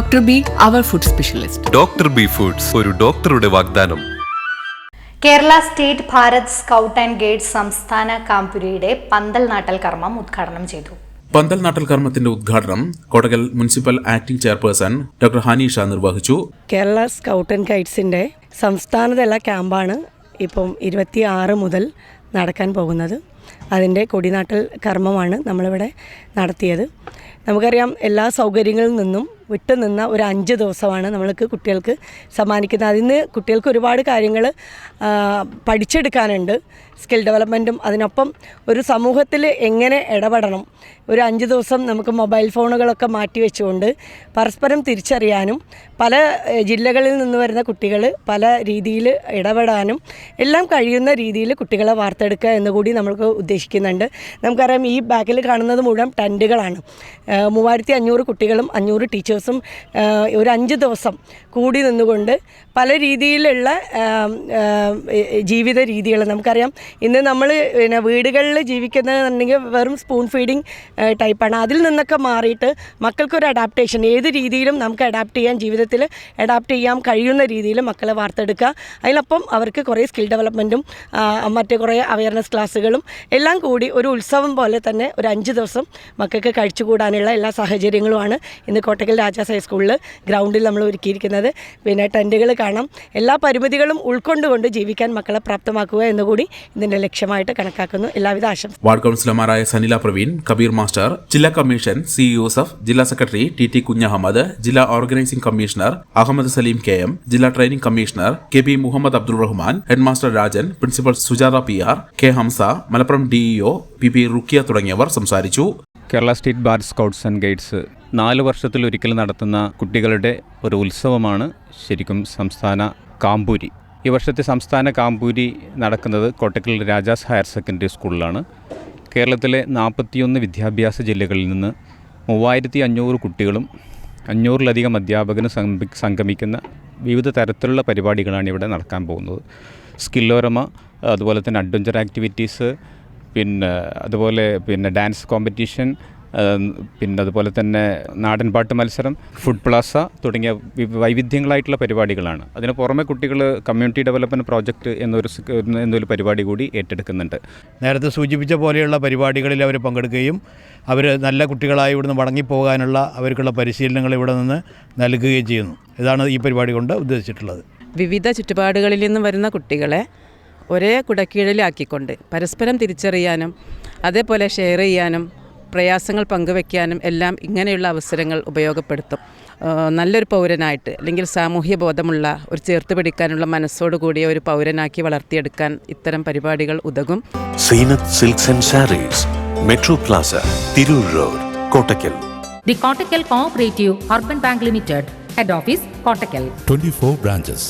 Dr. B, our food specialist. Dr. B Foods, ഒരു ഡോക്ടറുടെ വാഗ്ദാനം. Kerala state Bharat scout and guides സംസ്ഥാന കാമ്പുരിയുടെ പന്തൽ നാട്ടൽ കർമ്മം ഉദ്ഘാടനം ചെയ്തു. പന്തൽ നാട്ടൽ കർമ്മത്തിന്റെ ഉദ്ഘാടനം Kottakkal municipal acting chairperson doctor Haneesha നിർവഹിച്ചു. കേരള സ്കൗട്ട് ആൻഡ് ഗൈഡ്സിന്റെ സംസ്ഥാനതല ക്യാമ്പാണ് ഇപ്പം 26 മുതൽ നടക്കാൻ പോകുന്നത്. അതിൻ്റെ കൊടിനാട്ടൽ കർമ്മമാണ് നമ്മളിവിടെ നടത്തിയത്. നമുക്കറിയാം, എല്ലാ സൗകര്യങ്ങളിൽ നിന്നും വിട്ടുനിന്ന ഒരു 5 ദിവസമാണ് നമ്മൾക്ക് കുട്ടികൾക്ക് സമ്മാനിക്കുന്നത്. അതിന് കുട്ടികൾക്ക് ഒരുപാട് കാര്യങ്ങൾ പഠിച്ചെടുക്കാനുണ്ട്, സ്കിൽ ഡെവലപ്മെൻറ്റും. അതിനൊപ്പം ഒരു സമൂഹത്തിൽ എങ്ങനെ ഇടപെടണം, ഒരു 5 ദിവസം നമുക്ക് മൊബൈൽ ഫോണുകളൊക്കെ മാറ്റിവെച്ചുകൊണ്ട് പരസ്പരം തിരിച്ചറിയാനും പല ജില്ലകളിൽ നിന്ന് വരുന്ന കുട്ടികൾ പല രീതിയിൽ ഇടപെടാനും എല്ലാം കഴിയുന്ന രീതിയിൽ കുട്ടികളെ വാർത്തെടുക്കുക എന്നുകൂടി നമ്മൾക്ക് ഉദ്ദേശിക്കുന്നുണ്ട്. നമുക്കറിയാം, ഈ ബാക്കിൽ കാണുന്നത് മുഴുവൻ ടെൻറ്റുകളാണ്. 3500 കുട്ടികളും 500 ടീച്ചേഴ്സും ഒരു 5 ദിവസം കൂടി നിന്നുകൊണ്ട് പല രീതിയിലുള്ള ജീവിത രീതികൾ. നമുക്കറിയാം, ഇന്ന് നമ്മൾ വീടുകളിൽ ജീവിക്കുന്നതെന്നുണ്ടെങ്കിൽ വെറും സ്പൂൺ ഫീഡിങ് ടൈപ്പാണ്. അതിൽ നിന്നൊക്കെ മാറിയിട്ട് മക്കൾക്കൊരു അഡാപ്റ്റേഷൻ, ഏത് രീതിയിലും നമുക്ക് അഡാപ്റ്റ് ചെയ്യാൻ, ജീവിതത്തിൽ അഡാപ്റ്റ് ചെയ്യാൻ കഴിയുന്ന രീതിയിൽ മക്കളെ വാർത്തെടുക്കുക. അതിനൊപ്പം അവർക്ക് കുറേ സ്കിൽ ഡെവലപ്മെൻറ്റും മറ്റു കുറേ അവയർനെസ് ക്ലാസ്സുകളും എല്ലാം കൂടി ഒരു ഉത്സവം പോലെ തന്നെ ഒരു 5 ദിവസം മക്കൾക്ക് കഴിച്ചുകൂടാനുള്ള എല്ലാ സാഹചര്യങ്ങളുമാണ് ഇന്ന് കോട്ടക്കൽ രാജാസ് ഹൈസ്കൂളിൽ ഗ്രൗണ്ടിൽ നമ്മൾ ഒരുക്കിയിരിക്കുന്നത്. പിന്നെ ടെൻറ്റുകൾ കാണാം. എല്ലാ പരിമിതികളും ഉൾക്കൊണ്ടുകൊണ്ട് ജീവിക്കാൻ മക്കളെ പ്രാപ്തമാക്കുക എന്നുകൂടി ഇതിൻ്റെ ലക്ഷ്യമായിട്ട് കണക്കാക്കുന്നു. എല്ലാവിധ ആശംസ. വാർഡ് കൗൺസിലർമാരായ സനില പ്രവീൺ, കബീർ മാസ്റ്റർ, ജില്ലാ കമ്മീഷൻ സി യൂസഫ്, ജില്ലാ സെക്രട്ടറി ടി കുഞ്ഞഹമ്മദ്, ജില്ലാ organising commissioner Ahammed Saleem KM, ജില്ലാ training commissioner KB Muhammed Abdul Rahman, headmaster Rajan, principal Sujatha PR, K Hamza, Malappuram DEO PP Rukhiya തുടങ്ങിയവർ സംസാരിച്ചു. Kerala state Bharat scouts and guides 4 വർഷത്തിലൊരിക്കൽ നടത്തുന്ന കുട്ടികളുടെ ഒരു ഉത്സവമാണ് ശരിക്കും സംസ്ഥാന കാമ്പൂരി. ഈ വർഷത്തെ സംസ്ഥാന കാമ്പൂരി നടക്കുന്നത് കോട്ടക്കൽ രാജാസ് ഹയർ സെക്കൻഡറി സ്കൂളിലാണ്. കേരളത്തിലെ 41 വിദ്യാഭ്യാസ ജില്ലകളിൽ നിന്ന് 3500 കുട്ടികളും 500-ലധികം അധ്യാപകരും സംഗമിക്കുന്ന വിവിധ തരത്തിലുള്ള പരിപാടികളാണ് ഇവിടെ നടക്കാൻ പോകുന്നത്. സ്കില്ലോരമ, അതുപോലെ തന്നെ അഡ്വഞ്ചർ ആക്ടിവിറ്റീസ്, അതുപോലെ ഡാൻസ് കോമ്പറ്റീഷൻ, അതുപോലെ തന്നെ നാടൻ പാട്ട് മത്സരം, ഫുഡ് പ്ലാസ തുടങ്ങിയ വൈവിധ്യങ്ങളായിട്ടുള്ള പരിപാടികളാണ്. അതിന് പുറമെ കുട്ടികൾ കമ്മ്യൂണിറ്റി ഡെവലപ്മെൻറ്റ് പ്രോജക്റ്റ് എന്നൊരു പരിപാടി കൂടി ഏറ്റെടുക്കുന്നുണ്ട്. നേരത്തെ സൂചിപ്പിച്ച പോലെയുള്ള പരിപാടികളിൽ അവർ പങ്കെടുക്കുകയും അവർ നല്ല കുട്ടികളായി ഇവിടുന്ന് മടങ്ങിപ്പോകാനുള്ള അവർക്കുള്ള പരിശീലനങ്ങൾ ഇവിടെ നിന്ന് നൽകുകയും ചെയ്യുന്നു. ഇതാണ് ഈ പരിപാടി കൊണ്ട് ഉദ്ദേശിച്ചിട്ടുള്ളത്. വിവിധ ചുറ്റുപാടുകളിൽ നിന്ന് വരുന്ന കുട്ടികളെ ഒരേ കുടക്കീഴിലാക്കിക്കൊണ്ട് പരസ്പരം തിരിച്ചറിയാനും അതേപോലെ ഷെയർ ചെയ്യാനും പ്രയാസങ്ങൾ പങ്കുവയ്ക്കാനും എല്ലാം ഇങ്ങനെയുള്ള അവസരങ്ങൾ ഉപയോഗപ്പെടുത്തും. നല്ലൊരു പൗരനായിട്ട്, അല്ലെങ്കിൽ സാമൂഹ്യ ബോധമുള്ള ഒരു ചേർത്ത് പിടിക്കാനുള്ള മനസ്സോടുകൂടിയ ഒരു പൗരനാക്കി വളർത്തിയെടുക്കാൻ ഇത്തരം പരിപാടികൾ ഉതകും. Zeenath silks and sarees, metro plaza, Tirur road, Kottakkal. The Kottakkal cooperative urban bank limited, head office Kottakkal. 24 branches.